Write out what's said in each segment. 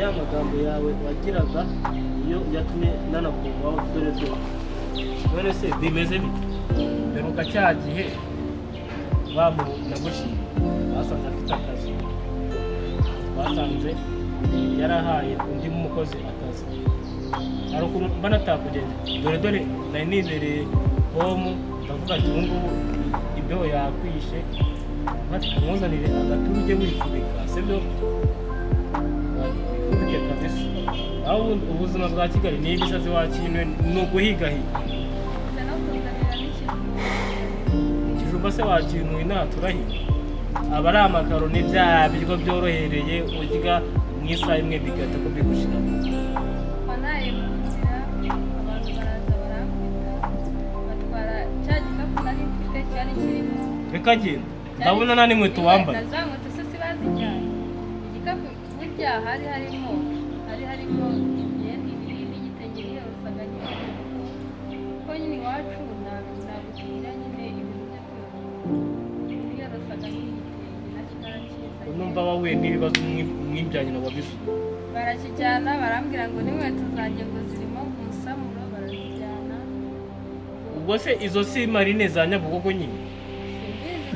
amagambo yawe wagiraga iyo yatumye nanakuvaho dore none se bimeze bite beruka cya gihe nagushimye basanze afite akazi basanze yarahaye undi mukozi akazi hari ukuntu mba natakugenda dore nari nizereye home ndavuga ati ubu ngubu imbeho yakwishe mwuzanire agaturu ujye wifubika sibyo kabisa aho ubuzima bwa Kigali ni ibisazi wakinwe no guhigahiga kijumba se wakinwe naturahiga aba ari amakaro n'ibya biryo byorohereye urya mu isaha imwe bigata ko bigushira banaye muzira abantu baraza barakwita batwara cya gikapu nari mfite cyari kirimo bikagenda ndabona nani mweto wambaye nazamutse se sibazi cyane igikapu burya hari harimo imyenda ibiri n'igitenge yose ko nyine iwacu ntabutira nyine ibintu byo kwiga yorosaga n'igitenge nacyo narakiza numva wahuye n'ibibazo mw'ibyanye n'ababizi barakijyana barambwira ngo n'inkweto zanjye ngo zirimo umusamuro barazijyana ubwo se izo si marine za Nyabugogo nyine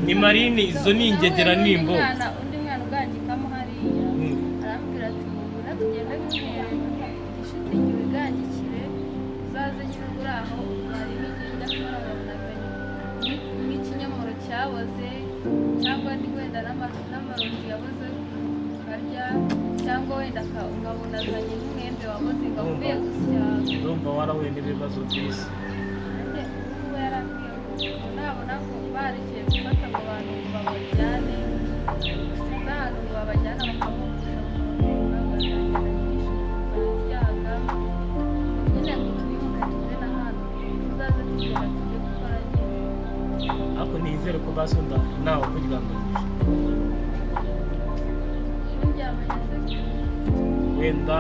ni marine izo ni ingegera nimbo undi mwana ugangikamo hariya arambwira ati ngo natugende nk'uhere ishitingi wigangikire uzaze nyine uri aho hari n'igenda turabonaga n'ikinyomoro cyaboze cyangwa ni wenda n'amaronji yaboze ukarya cyangwa wenda ukabona azanye n'umwembe waboze ngo avuye gusya ndumva warahuye n'ibibazo by'isi ubu yarambwiye ngo nabona ko barekeye gufata mu bantu ngo babajyane gusiza ahantu ngo babajyane bakamufasha ako nizere ko basunda nawe kuryamanyije wenda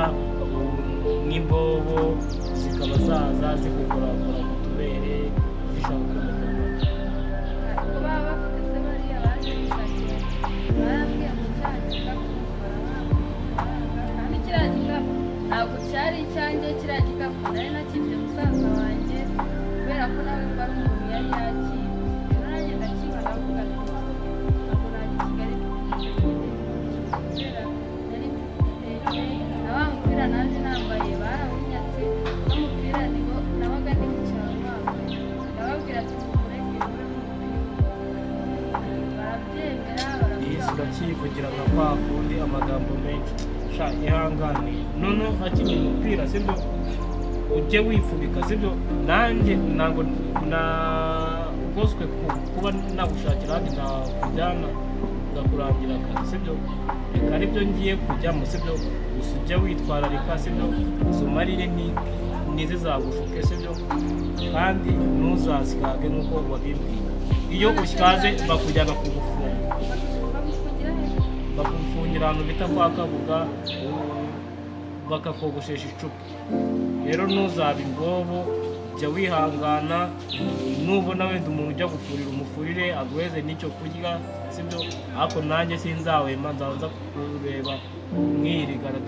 n'imbobo zikaba zaza zikukorakora ku tubere zishaka kuko baba bafite se bariya baje bishakira barambwiye ngo cyagikapu kandi kiriya gikapu ntabwo cyari icyanjye kiriya gikapu nari nakibye musaza wanjye kubera ko nawe mba ari umuntu yari yakibye rero nanjye ndakiba ndavuga ati ntabwo najya i Kigali kubera nari mfite na wa mupira naje nambaye barawunyatse n'umupira nabaga ndi mu cyaro wambaye ndababwira ati mureke barabyemera baravuga kivugira nka kwa kundi amagambo menshi sha ihangane none akiri umupira sibyo ujye wifubika sibyo nanjye ntabwo ugoswe kuba nagushakira ahandi nakujyana ngakurangira akazi sibyo reka aribyo ngiye kujyamo sibyo gusa ujye witwararika sibyo izo marire ntizizagushuke sibyo kandi ntuzazikage nk'uko wabimbwiye iyo ushyikaze bakujyana kugufunga bakufungira ahantu bita kwa Kabuga bakakogoshesha icupa rero ntuzabe imbobo jya wihangana nubona wenda umuntu ujya gufurira umufurire aguheze n'icyo kurya sibyo ariko nanjye sinzawema nzaza kureba mwirigara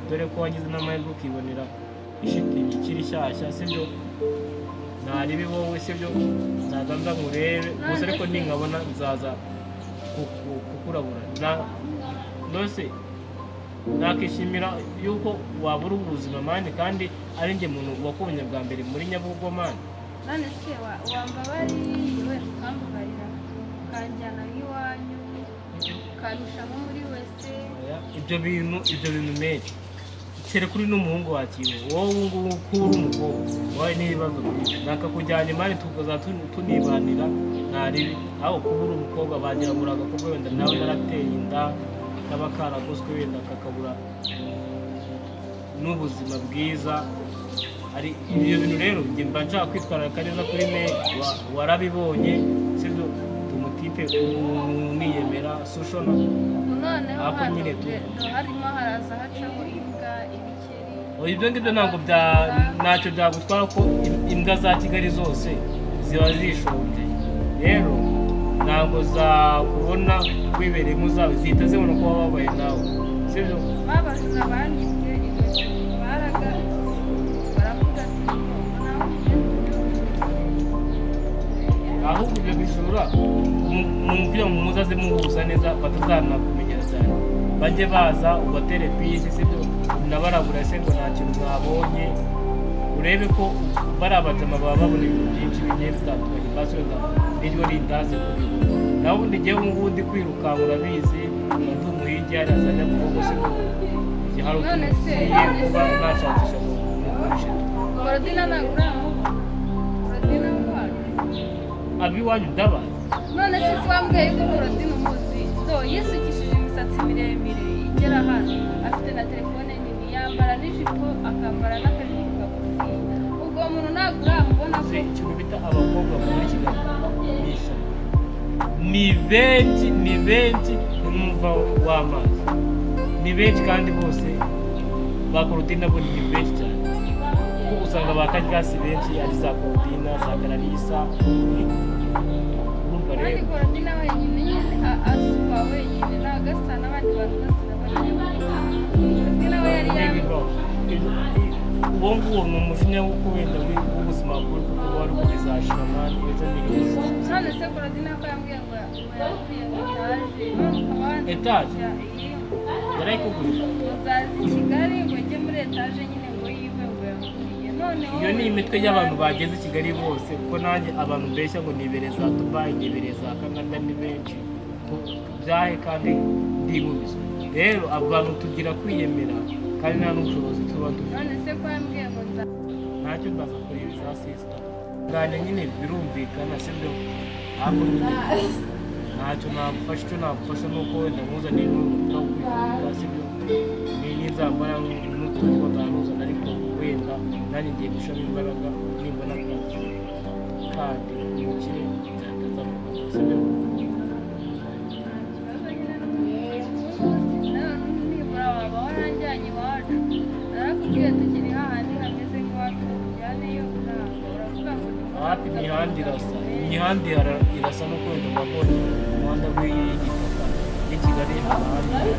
dore ko wagize n'amahirwe ukibonera ishitingi ikiri shyashya sibyo ntaribi wowe sibyo nzaza nza nkurebe gusa ariko ninkabona nzaza kukurabura nose nakishimira yuko wabura ubuzima mani kandi ari njye muntu wakubonye bwa mbere muri Nyabugogo mani. none se wambabariye we ukambabarira ukanjyana nk'iwanyu ukanusha nko muri wese. Ibyo bintu menshi kere kuri n'umuhungu wakiriwe wowe ngubu kuri umukobwa wawe n'ibibazo byinshi nakakujyana imari tukaza tunibanira ntaribi aho kubura umukobwa bagira ngo agakobwa wenda nawe narateye inda kaba karagoswe wenda kakabura n'ubuzima bwiza. Ari ibyo bintu rero njye mba nshaka kwitwararika neza kuri me warabibonye sibyo tumutipe uniyemera social noneho harimo haraza hacamo imbwa ibikeri. Ibyo ngibyo ntabwo ntacyo byagutwara ko imbwa za Kigali zose ziba zishonje rero ntabwo zakubona wibereyemo zawe zihita zibona ko wababaye nawe sibyo. babajura banditse intoki baraga baravuga ati ahubwo ibyo bijura kugira ngo muzaze muhuza neza batazanakumenyera cyane bajye baza ubatere pisi sibyo nabarabura se ngo nta kintu mwabonye urebe ko bari abajama baba babona ibintu byinshi bigiye bitandukanye basi wenda niryo rindaze kubibona nawe ubundi njyewe ngubundi kwiruka urabizi ndi umuhigi hari azajya kuvuga se ko hari utuntu tugiye kuba nashakisha mugurishe Korodina ntabwo uramuha Korodina mubana abiwanyu ndabaye none se wambwiye ko Korodina umuzi yisukishije imisatsi miremire igera hano afite na telefone nini yambara n'ijipo akambara n'akajipo kagufi ubwo muntu ntabwo uramubona ko ikintu bita abakobwa muri Kigali ni benshi n'umva w'amazi ni benshi kandi bose ba Korodina bo ni benshi cyane kuko usanga ba Kagasi benshi ari za Korodina za Kararisa urumva rero kandi Korodina wenyine asuka wenyine ntagasa n'abandi bantu Korodina we yari uwo nguwo ni umujinya w'uko wenda w'ubuzima bwawe kuko wari ubizashira mani ejo ni heza. none se Korodina ko yambwiye ngo yakuriye ngo etaje yarayikugurira uzaza i Kigali ngo njye muri etaje nyine ngo yiwe ngo yakuriye noneho iyo ni imitwe y'abantu bageze i Kigali bose kuko nanjye abantu mbeshya ngo nibereye za Dubai nibereye za Canada ni benshi byahe kandi ndibubizo rero abantu tugira kwiyemera kandi nta n'ubushobozi tuba dufite. none se ko yambwiye ngo ntacyo ndaza kureba za sisita ngane nyine birumvikana sibyo ntabwo nyine ntacyo nagufasha icyo nagufasha ni uko wenda nkuzaniye n'urubuga wo kwifuza sibyo n'inzambara n'utundi ntanuzana ariko wenda nanjye ngiye gushamo imbaraga nimbona akazi kandi umukire byateza mu kazi sibyo. waranjyanye iwacu narakubwiye tukiri hahandi hameze nk'iwacu tujyaneyo ntabwo uravuga ngo hafi imihanda irasa no kwenda wabonye umuhanda w'igitaka i Kigali haba hari